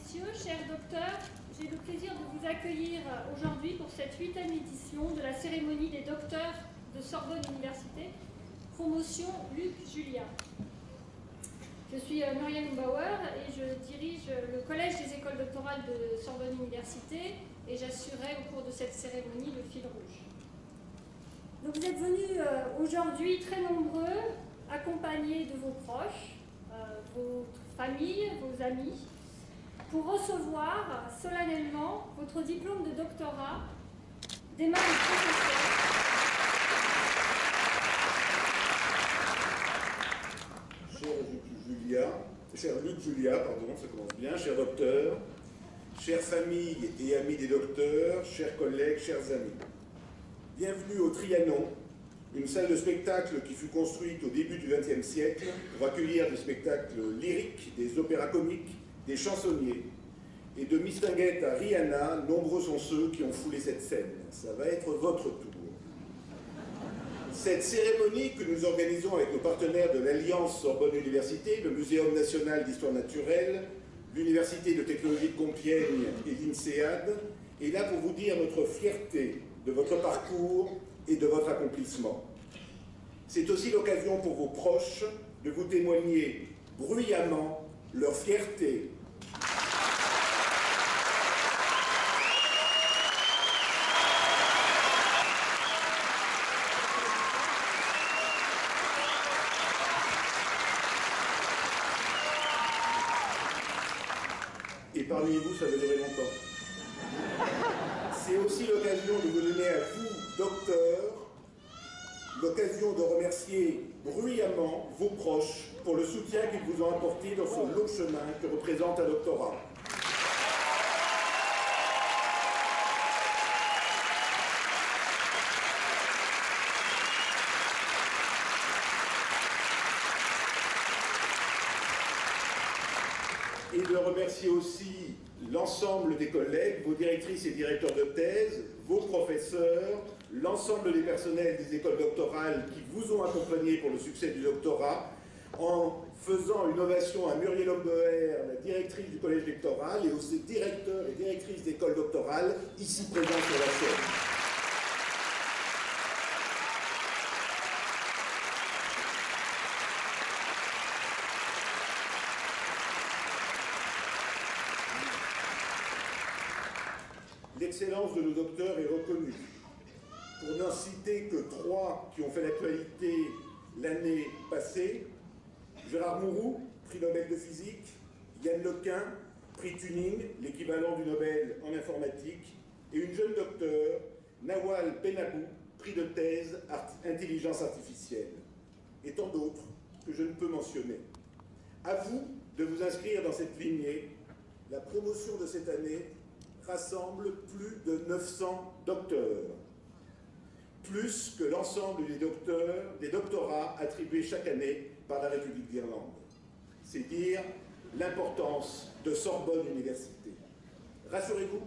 messieurs, chers docteurs, j'ai le plaisir de vous accueillir aujourd'hui pour cette 8e édition de la cérémonie des docteurs de Sorbonne Université, promotion Luc Julia. Je suis Muriel Bauer et je dirige le collège des écoles doctorales de Sorbonne Université et j'assurerai au cours de cette cérémonie le fil rouge. Donc vous êtes venus aujourd'hui très nombreux, accompagnés de vos proches, votre famille, vos amis, pour recevoir solennellement votre diplôme de doctorat des mains du professeur. Cher Luc Julia, ça commence bien, cher docteur, chère famille et amis des docteurs, chers collègues, chers amis. Bienvenue au Trianon, une salle de spectacle qui fut construite au début du XXe siècle pour accueillir des spectacles lyriques, des opéras comiques, des chansonniers. Et de Mistinguett à Rihanna, nombreux sont ceux qui ont foulé cette scène. Ça va être votre tour. Cette cérémonie que nous organisons avec nos partenaires de l'Alliance Sorbonne Université, le Muséum national d'histoire naturelle, l'Université de technologie de Compiègne et l'INSEAD, est là pour vous dire notre fierté de votre parcours et de votre accomplissement. C'est aussi l'occasion pour vos proches de vous témoigner bruyamment leur fierté. Et parmi vous, ça va durer longtemps. C'est aussi l'occasion de vous donner à vous, docteurs, l'occasion de remercier bruyamment vos proches pour le soutien qu'ils vous ont apporté dans ce long chemin que représente un doctorat. Et de remercier aussi l'ensemble des collègues, vos directrices et directeurs de thèse, vos professeurs, l'ensemble des personnels des écoles doctorales qui vous ont accompagné pour le succès du doctorat, en faisant une ovation à Muriel Bauer, la directrice du collège doctoral, et aux directeurs et directrices d'écoles doctorales, ici présents sur la scène. L'excellence de nos docteurs est reconnue. Pour n'en citer que 3 qui ont fait l'actualité l'année passée, Gérard Mourou, prix Nobel de physique, Yann Lequin, prix Tuning, l'équivalent du Nobel en informatique, et une jeune docteure, Nawal Benabou, prix de thèse intelligence artificielle, et tant d'autres que je ne peux mentionner. À vous de vous inscrire dans cette lignée. La promotion de cette année rassemble plus de 900 docteurs, plus que l'ensemble des doctorats attribués chaque année par la République d'Irlande. C'est dire l'importance de Sorbonne Université. Rassurez-vous,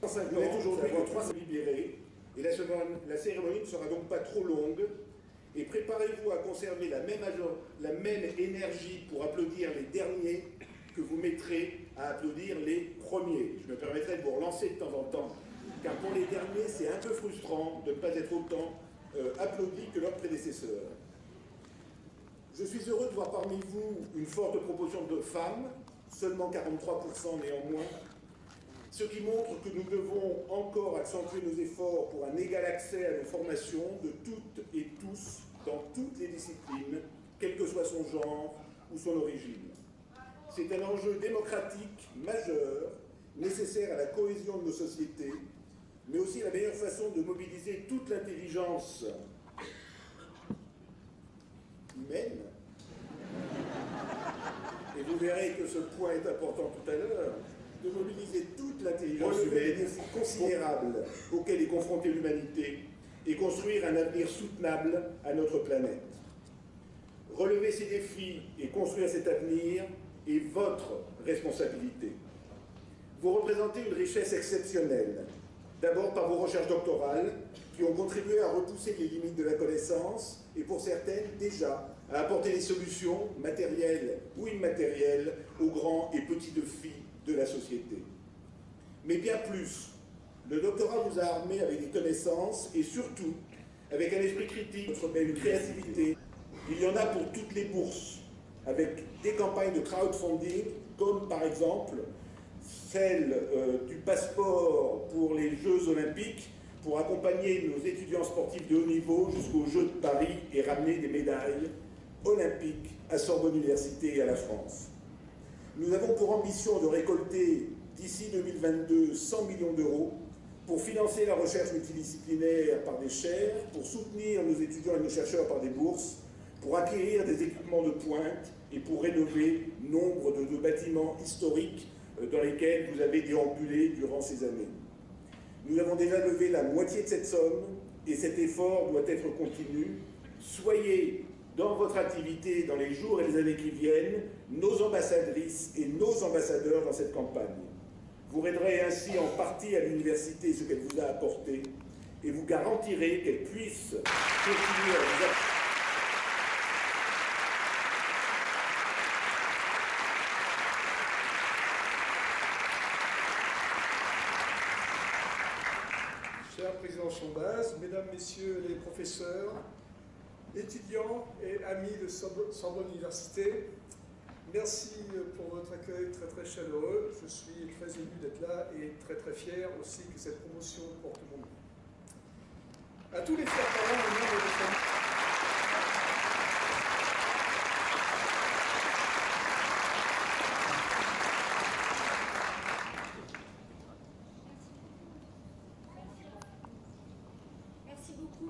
vous êtes aujourd'hui que 300 libérés, et la cérémonie ne sera donc pas trop longue, et préparez-vous à conserver la même énergie pour applaudir les derniers que vous mettrez à applaudir les premiers. Je me permettrai de vous relancer de temps en temps, car pour les derniers, c'est un peu frustrant de ne pas être autant applaudis que leurs prédécesseurs. Je suis heureux de voir parmi vous une forte proportion de femmes, seulement 43% néanmoins, ce qui montre que nous devons encore accentuer nos efforts pour un égal accès à nos formations de toutes et tous, dans toutes les disciplines, quel que soit son genre ou son origine. C'est un enjeu démocratique majeur, nécessaire à la cohésion de nos sociétés, mais aussi la meilleure façon de mobiliser toute l'intelligence humaine. Et vous verrez que ce point est important tout à l'heure, de mobiliser toute l'intelligence humaine, des défis considérables auxquels est confrontée l'humanité, et construire un avenir soutenable à notre planète. Relever ces défis et construire cet avenir est votre responsabilité. Vous représentez une richesse exceptionnelle, d'abord par vos recherches doctorales, qui ont contribué à repousser les limites de la connaissance, et pour certaines, déjà, à apporter des solutions, matérielles ou immatérielles, aux grands et petits défis de la société. Mais bien plus, le doctorat vous a armé avec des connaissances et surtout avec un esprit critique, une créativité. Il y en a pour toutes les bourses, avec des campagnes de crowdfunding, comme par exemple celle du passeport pour les Jeux Olympiques, pour accompagner nos étudiants sportifs de haut niveau jusqu'aux Jeux de Paris et ramener des médailles olympiques à Sorbonne Université et à la France. Nous avons pour ambition de récolter d'ici 2022 100 millions d'euros pour financer la recherche multidisciplinaire par des chaires, pour soutenir nos étudiants et nos chercheurs par des bourses, pour acquérir des équipements de pointe et pour rénover nombre de bâtiments historiques dans lesquels vous avez déambulé durant ces années. Nous avons déjà levé la moitié de cette somme et cet effort doit être continu. Soyez dans votre activité dans les jours et les années qui viennent nos ambassadrices et nos ambassadeurs dans cette campagne. Vous aiderez ainsi en partie à l'université ce qu'elle vous a apporté et vous garantirez qu'elle puisse continuer à vous apporter. Cher Président Chambaz, Mesdames, Messieurs les professeurs, étudiants et amis de Sorbonne Université, merci pour votre accueil très très chaleureux. Je suis très ému d'être là et très très fier aussi que cette promotion porte mon nom. À tous les fiers parents et membres de famille.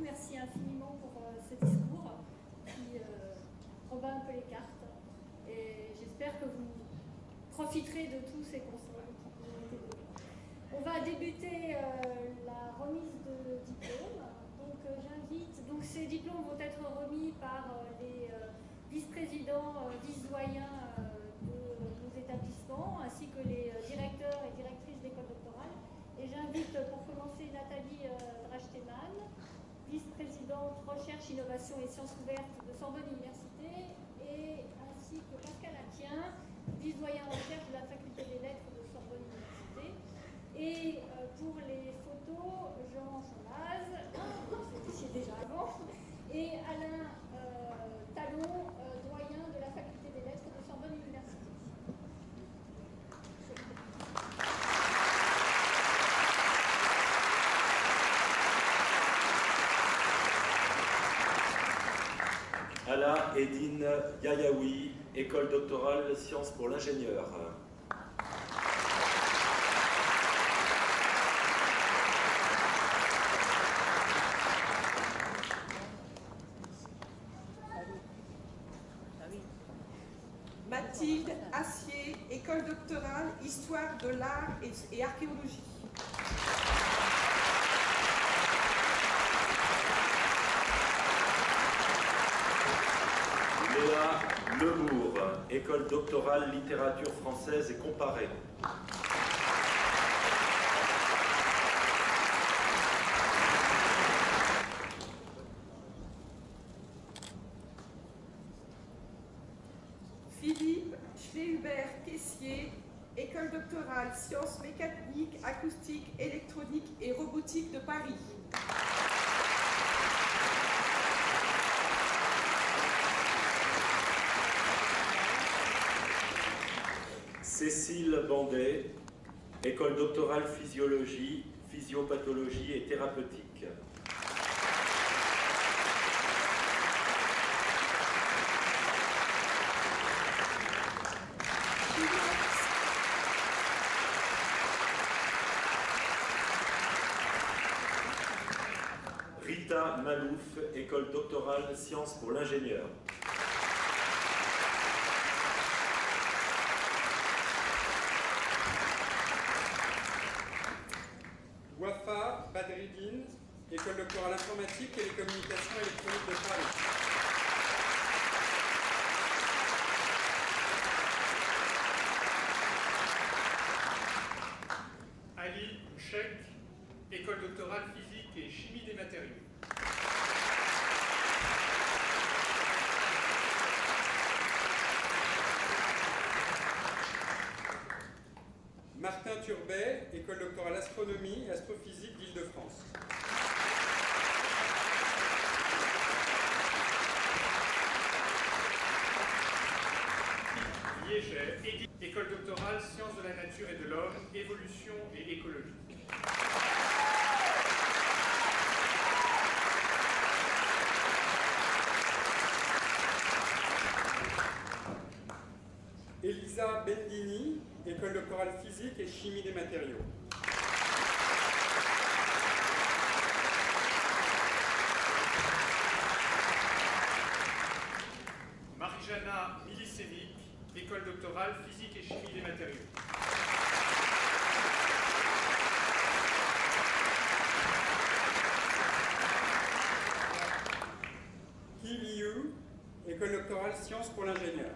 Merci infiniment pour ce discours qui rebat un peu les cartes. Et j'espère que vous profiterez de tous ces conseils qui vous ont été donnés. On va débuter la remise de diplômes. Donc ces diplômes vont être remis par les vice-présidents, vice-doyens de nos établissements, ainsi que les directeurs et directrices d'école doctorale. Et j'invite pour commencer Nathalie Drachteman, vice-présidente recherche, innovation et sciences ouvertes de Sorbonne Université, et ainsi que Pascal Atien, vice-doyen recherche de la faculté des lettres de Sorbonne Université. Et pour les photos, Jean Chambaz, c'était déjà avant, et Alain Talon, doyen de la faculté des lettres de Sorbonne Université. Ala Edine Yayaoui, école doctorale Sciences pour l'ingénieur. Mathilde Assier, école doctorale Histoire de l'art et archéologie. Léa Lebourg, école doctorale littérature française et comparée. Philippe Schleubert-Caissier, école doctorale sciences mécaniques, acoustiques, électroniques et robotique de Paris. Cécile Bandet, école doctorale physiologie, physiopathologie et thérapeutique. Rita Malouf, école doctorale sciences pour l'ingénieur. Wafa Badreddine, école doctorale informatique et les communications électroniques de Paris. Ali Bouchek, école doctorale physique et chimie des matériaux. Martin Turbet, École doctorale astronomie et astrophysique d'Île-de-France. Liéget, École doctorale sciences de la nature et de l'homme, évolution et écologie. Elisa Bendini, École doctorale physique et chimie des matériaux. Marijana Milicevic, École doctorale physique et chimie des matériaux. Ki Liu, École doctorale sciences pour l'ingénieur.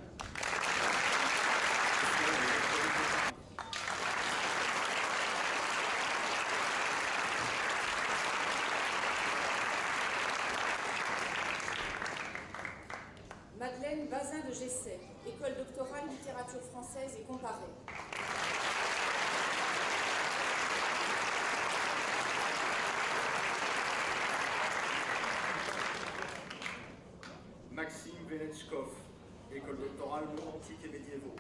Madeleine Bazin de Gessay, École doctorale littérature française et comparée. Maxime Veletchkov, École doctorale mots antiques et médiévaux.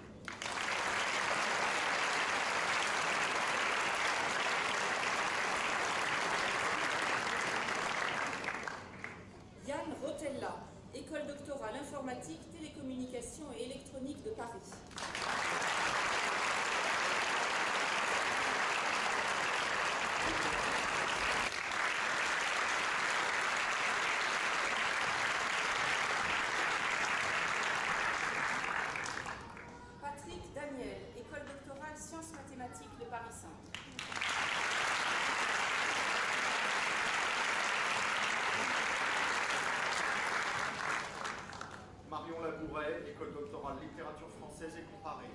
Yann Rotella, École doctorale informatique, télécommunications et électronique de Paris. Patrick Daniel, École doctorale sciences mathématiques de Paris Centre. Marion Labouret, École doctorale littérature française et comparée.